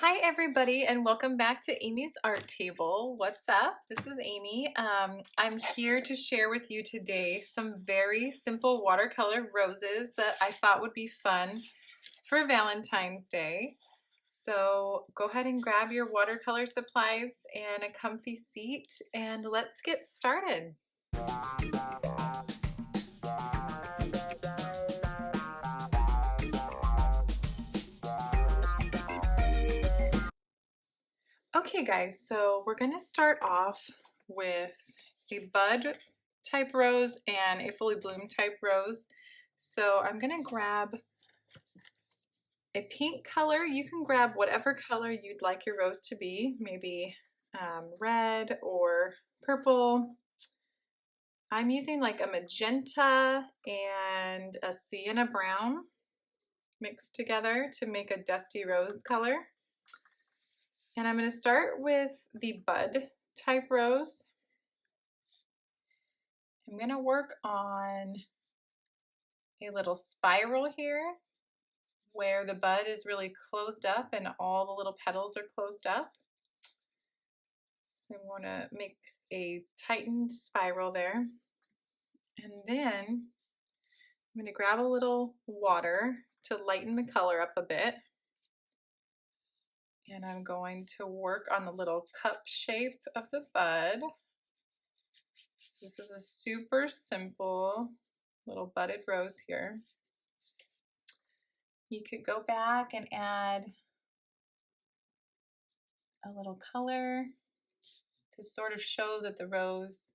Hi everybody and welcome back to Amy's Art Table. What's up? This is Amy. I'm here to share with you today some very simple watercolor roses that I thought would be fun for Valentine's Day. So go ahead and grab your watercolor supplies and a comfy seat and let's get started. Okay guys, so we're gonna start off with a bud type rose and a fully bloomed type rose. So I'm gonna grab a pink color. You can grab whatever color you'd like your rose to be, maybe red or purple. I'm using like a magenta and a sienna brown mixed together to make a dusty rose color. And I'm going to start with the bud type rose. I'm going to work on a little spiral here where the bud is really closed up and all the little petals are closed up. So I'm going to make a tightened spiral there. And then I'm going to grab a little water to lighten the color up a bit. And I'm going to work on the little cup shape of the bud. So this is a super simple little budded rose here. You could go back and add a little color to sort of show that the rose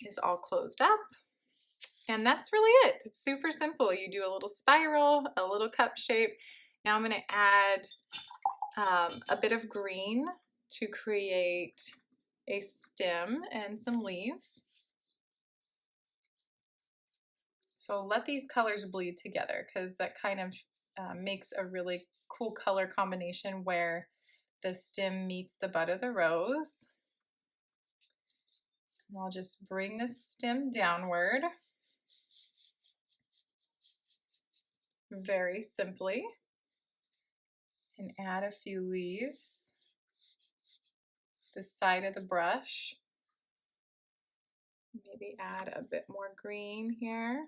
is all closed up. And that's really it. It's super simple. You do a little spiral, a little cup shape. Now I'm going to add a bit of green to create a stem and some leaves. So let these colors bleed together because that kind of makes a really cool color combination where the stem meets the bud of the rose. And I'll just bring the stem downward very simply and add a few leaves the side of the brush. Maybe add a bit more green here.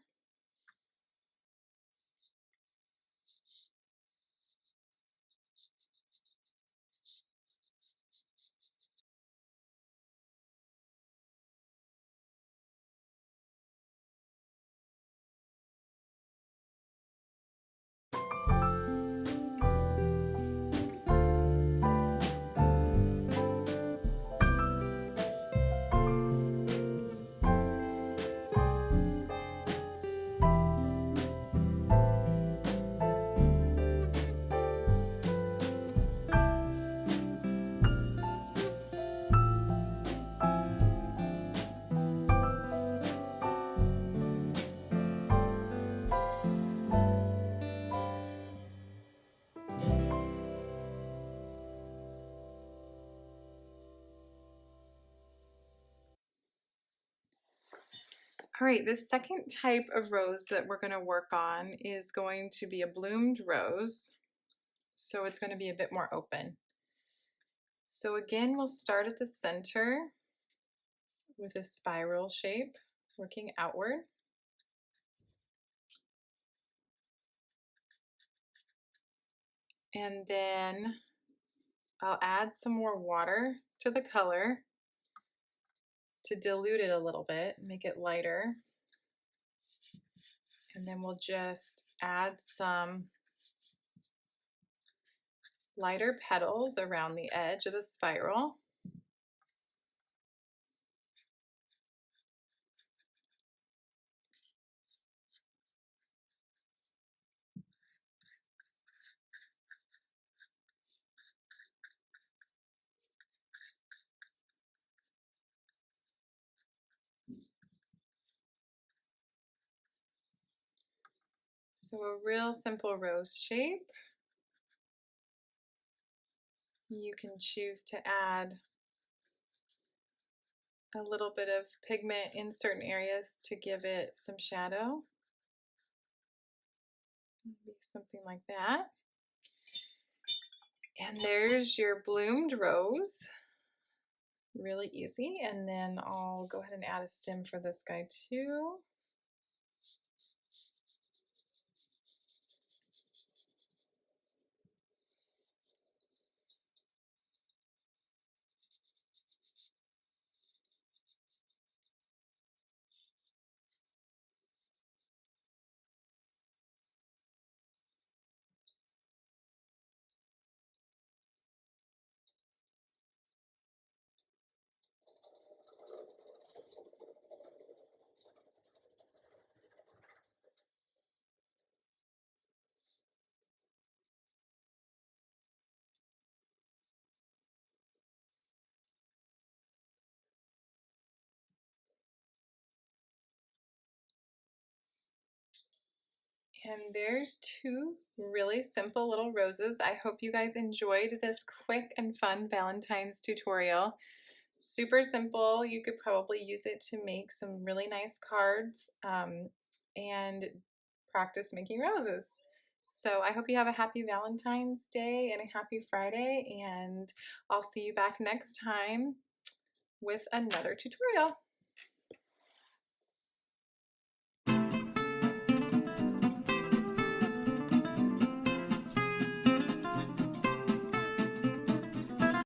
All right, this second type of rose that we're going to work on is going to be a bloomed rose. So it's going to be a bit more open. So again, we'll start at the center with a spiral shape, working outward. And then I'll add some more water to the color to dilute it a little bit, make it lighter. And then we'll just add some lighter petals around the edge of the spiral. So a real simple rose shape. You can choose to add a little bit of pigment in certain areas to give it some shadow. Maybe something like that. And there's your bloomed rose. Really easy. And then I'll go ahead and add a stem for this guy too. And there's two really simple little roses. I hope you guys enjoyed this quick and fun Valentine's tutorial. Super simple. You could probably use it to make some really nice cards and practice making roses. So I hope you have a happy Valentine's Day and a happy Friday, and I'll see you back next time with another tutorial.